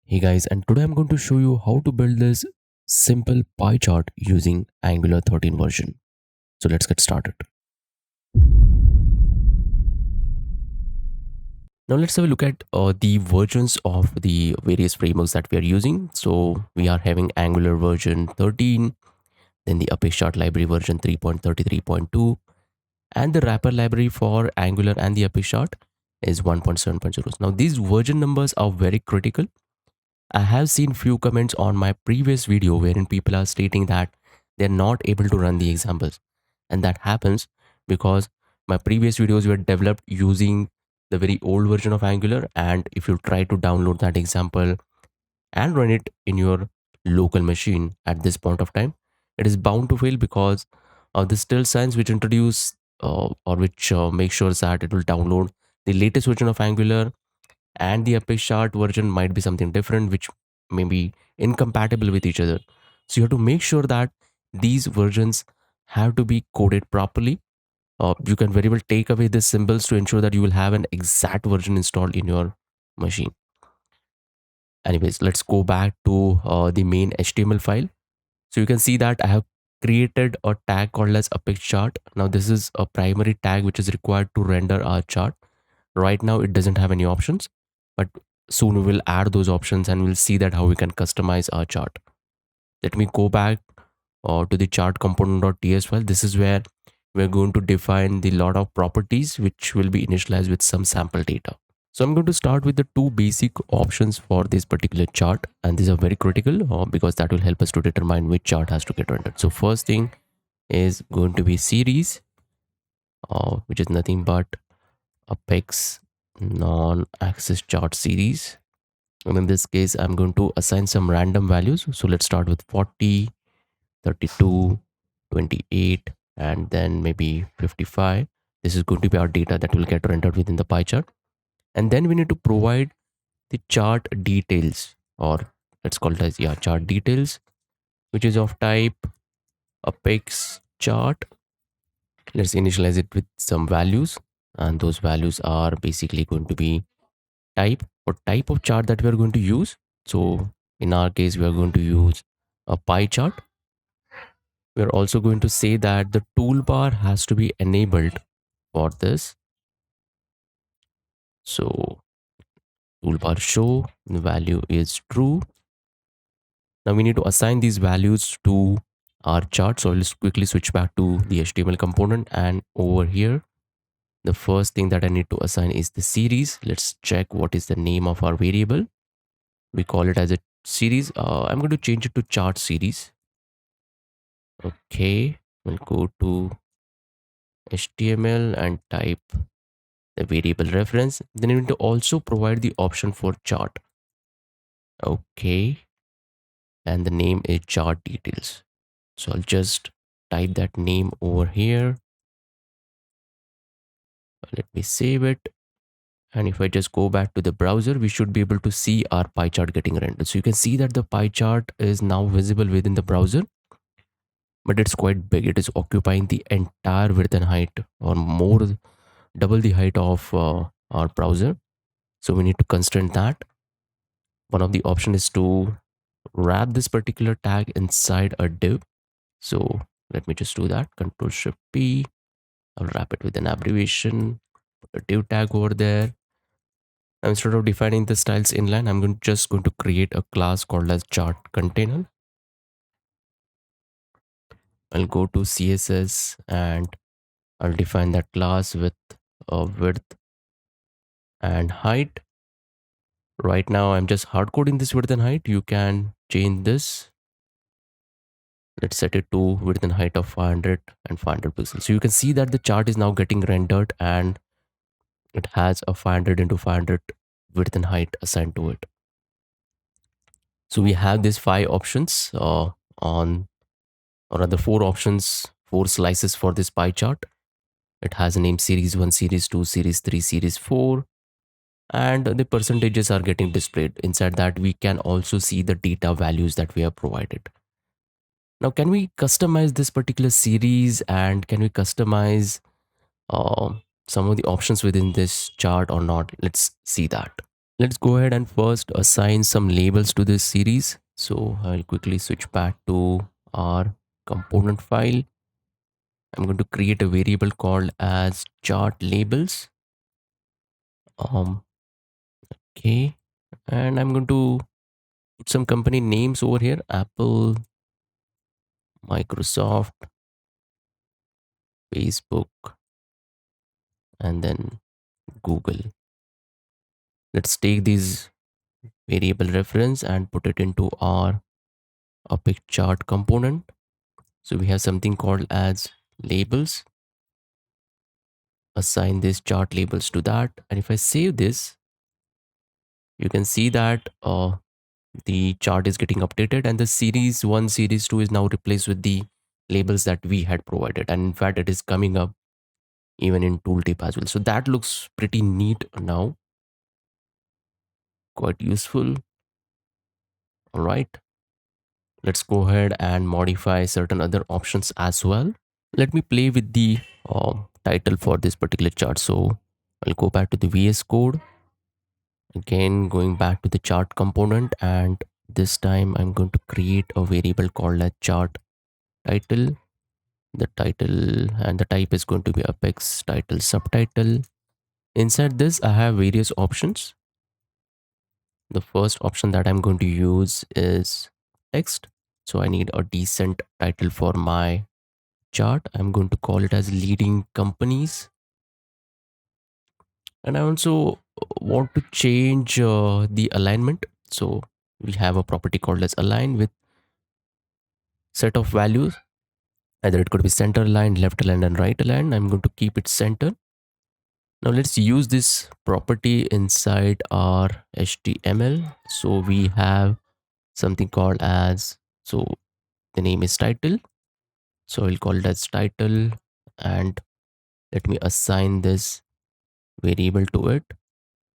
Hey guys, and today I'm going to show you how to build this simple pie chart using Angular 13 version. So let's get started. Now let's have a look at the versions of the various frameworks that we are using. So we are having Angular version 13, then the Apex Chart library version 3.33.2, and the wrapper library for Angular and the Apex Chart is 1.7.0. Now these version numbers are very critical. I have seen few comments on my previous video wherein people are stating that they're not able to run the examples. And that happens because my previous videos were developed using the very old version of Angular. And if you try to download that example and run it in your local machine at this point of time, it is bound to fail because of the still signs which introduce or which make sure that it will download the latest version of Angular, and the Apex chart version might be something different, which may be incompatible with each other. So you have to make sure that these versions have to be coded properly. You can very well take away the symbols to ensure that you will have an exact version installed in your machine. Anyways, let's go back to the main HTML file. So you can see that I have created a tag called as Apex chart. Now this is a primary tag which is required to render our chart. Right now it doesn't have any options, but soon we will add those options and we'll see that how we can customize our chart. Let me go back to the chart component.ts file. This is where we're going to define the lot of properties which will be initialized with some sample data. So I'm going to start with the two basic options for this particular chart, and these are very critical because that will help us to determine which chart has to get rendered. So first thing is going to be series, which is nothing but Apex non-axis chart series. And in this case, I'm going to assign some random values. So let's start with 40, 32, 28, and then maybe 55. This is going to be our data that will get rendered within the pie chart. And then we need to provide the chart details, or let's call it as chart details, which is of type Apex chart. Let's initialize it with some values, and those values are basically going to be type or type of chart that we are going to use. So in our case, we are going to use a pie chart. We are also going to say that the toolbar has to be enabled for this. So toolbar show, the value is true. Now we need to assign these values to our chart. So let's quickly switch back to the HTML component, and over here, the first thing that I need to assign is the series. Let's check what is the name of our variable. We call it as a series. I'm going to change it to chart series. Okay, we'll go to HTML and type the variable reference. Then you need to also provide the option for chart. Okay, and the name is chart details. So I'll just type that name over here. Let me save it. And if I just go back to the browser, we should be able to see our pie chart getting rendered. So you can see that the pie chart is now visible within the browser, but it's quite big. It is occupying the entire width and height, or more, double the height of our browser. So we need to constrain that. One of the option is to wrap this particular tag inside a div. So let me just do that. Control Shift P. I'll wrap it with an abbreviation. Put a div tag over there. Now instead of defining the styles inline, I'm just going to create a class called as chart container. I'll go to CSS and I'll define that class with width and height. Right now, I'm just hard coding this width and height. You can change this. Let's set it to width and height of 500 and 500 pixels. So you can see that the chart is now getting rendered and it has a 500 into 500 width and height assigned to it. So we have these five options on, or rather four options, four slices for this pie chart. It has a name series 1, series 2, series 3, series 4, and the percentages are getting displayed. Inside that, we can also see the data values that we have provided. Now, can we customize this particular series, and can we customize uh, some of the options within this chart or not? Let's see that. Let's go ahead and first assign some labels to this series. So I'll quickly switch back to our component file. I'm going to create a variable called as chart labels. Um, okay. And I'm going to put some company names over here: Apple, Microsoft, Facebook, and then Google. Let's take these variable reference and put it into our Epic chart component. So we have something called as labels. Assign these chart labels to that. And if I save this, you can see that the chart is getting updated and the series 1, series 2 is now replaced with the labels that we had provided. And in fact, it is coming up even in tooltip as well. So that looks pretty neat now, quite useful. All right. Let's go ahead and modify certain other options as well. Let me play with the title for this particular chart. So I'll go back to the VS Code. Again, going back to the chart component, and this time I'm going to create a variable called a chart title. The title and the type is going to be Apex title subtitle. Inside this, I have various options. The first option that I'm going to use is text. So I need a decent title for my chart. I'm going to call it as leading companies. And I also want to change the alignment. So we have a property called as align with set of values. Either it could be center aligned, left aligned, and right aligned. I'm going to keep it center. Now let's use this property inside our HTML. So we have something called as, so the name is title. So I'll call it as title, and let me assign this variable to it.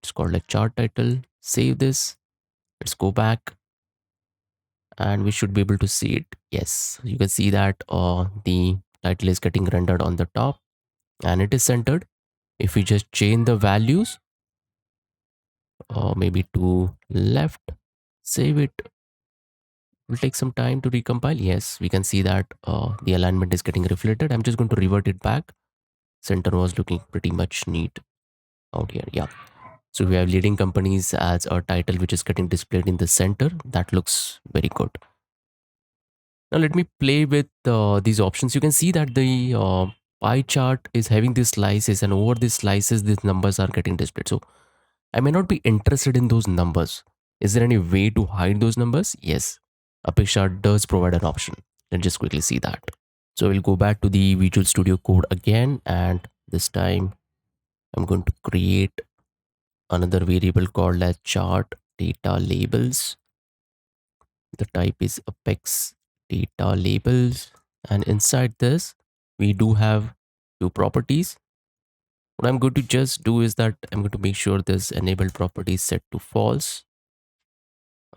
It's called a chart title. Save this. Let's go back and we should be able to see it. Yes, you can see that the title is getting rendered on the top and it is centered. If we just change the values, maybe to left, save it, will take some time to recompile. Yes, we can see that the alignment is getting reflected. I'm just going to revert it back. Center was looking pretty much neat out here. Yeah. So we have leading companies as our title, which is getting displayed in the center. That looks very good. Now let me play with these options. You can see that the pie chart is having these slices, and over these slices, these numbers are getting displayed. So I may not be interested in those numbers. Is there any way to hide those numbers? Yes, Apex chart does provide an option. Let's just quickly see that. So we'll go back to the Visual Studio Code again, and this time I'm going to create another variable called as chart data labels. The type is Apex data labels, and inside this we do have two properties. What I'm going to just do is that I'm going to make sure this enabled property is set to false,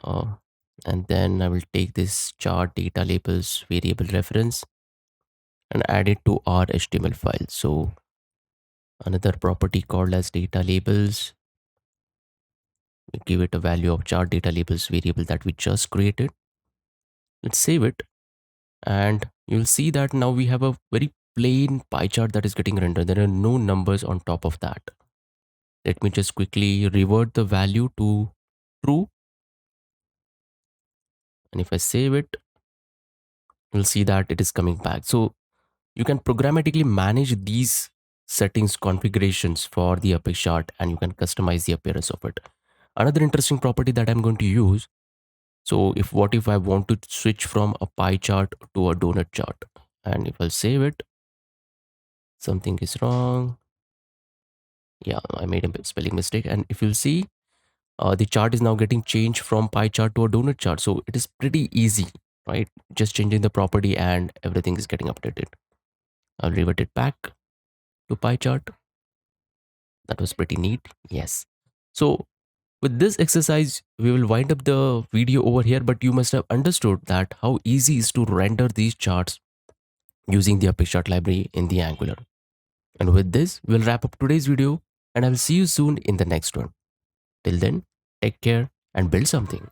uh, and then I will take this chart data labels variable reference and add it to our HTML file. So another property called as data labels, we give it a value of chart data labels variable that we just created. Let's save it, and you'll see that now we have a very plain pie chart that is getting rendered. There are no numbers on top of that. Let me just quickly revert the value to true, and if I save it, you'll see that it is coming back. So you can programmatically manage these settings configurations for the Apex chart, and you can customize the appearance of it. Another interesting property that I'm going to use, so if what if I want to switch from a pie chart to a donut chart, and if I'll save it, something is wrong. Yeah, I made a spelling mistake. And if you'll see, the chart is now getting changed from pie chart to a donut chart. So it is pretty easy, right? Just changing the property and everything is getting updated. I'll revert it back to pie chart. That was pretty neat. Yes. So with this exercise, we will wind up the video over here, but you must have understood that how easy it is to render these charts using the Apex chart library in the Angular. And with this, we'll wrap up today's video, and I will see you soon in the next one. Till then, Take care and build something.